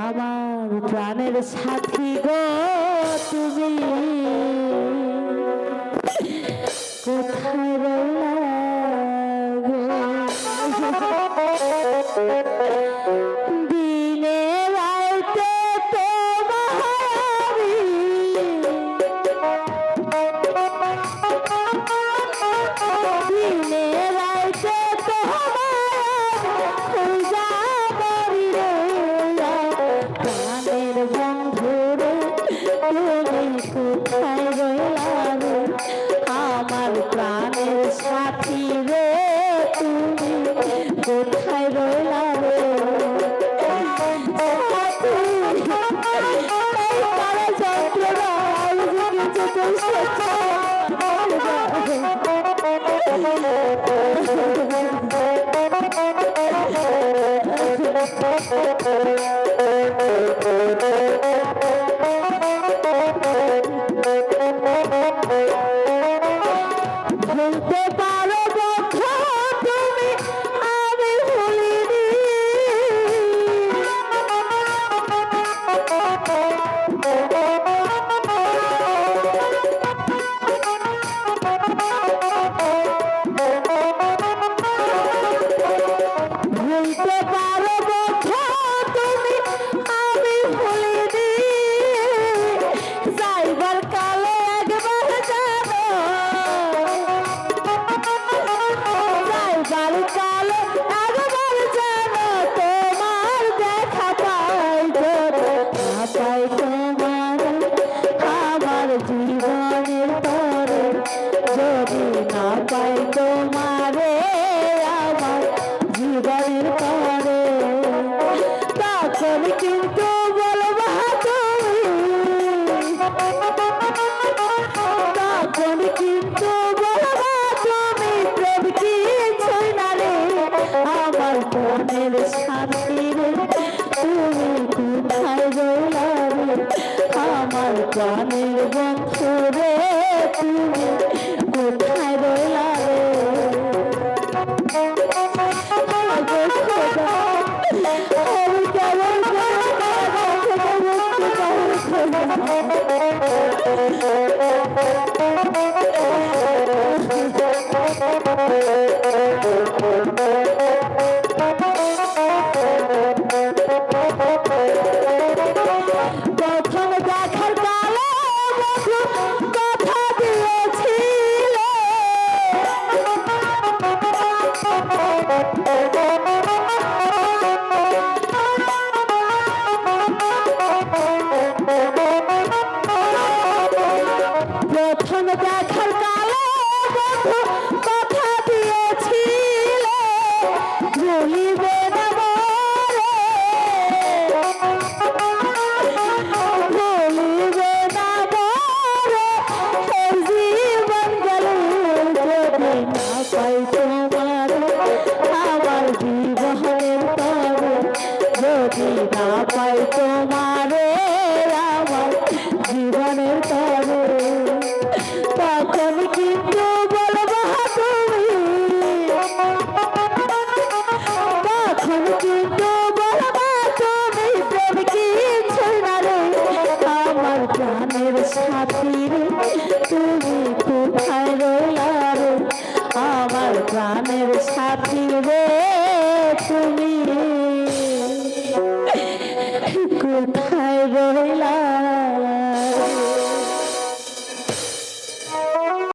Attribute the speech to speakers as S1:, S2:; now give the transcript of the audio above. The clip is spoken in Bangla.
S1: আমার প্রাণের সাথী গো তুমি কোথায় রইলা গো? দিনে রাইতে তোমার দিনে রাইতে তোমার পূজা করি রে প্রাণের বন্ধু রে তুমি কোথায় রইলা রে? আমার প্রাণের সাথী রে তুমি কোথায় রইলা রে? ভুলতে পারো বন্ধু তুমি আমি ভুলিনি ভুলতে পারো বন্ধু তুমি আমি ভুলিনি যাইবার কালে একবার জানো যাইবার কালে একবার জানো তোমার দেখা পাই পাই তোমার আমার জীবনের তরে যদি না পাই তোমারে আমার জীবনের তরে তখন কিন্তু বলবা তুমি তখন কিন্তু বলবা তুমি প্রেম কিছুই না রে আমার মনের শান্তি রে তুমি কোথায় রইলা রে? আমার প্রাণের বন্ধু রে তুমি কোথায় রইলা রে? আমি কেমন প্রথম দেখার কালে কথা দিয়েছিলে প্রথম দেখার কালে কথা দিয়েছিলে ভুলিবে না মোরে ভুলিবে না মোরে এই জীবন গেল যদি না পাই তোমার আমার জীবনের তরে যদি না পাই তোমারে আমার জীবনের তরে তখন কিন্তু বলবা তুমি তখন কিন্তু বলবা তুমি প্রেম কিছুই না রে আমার প্রাণের সাথী রে তুমি কোথায় রইলা রে? আমার প্রাণের সাথী রে তুমি কোথায় রইলা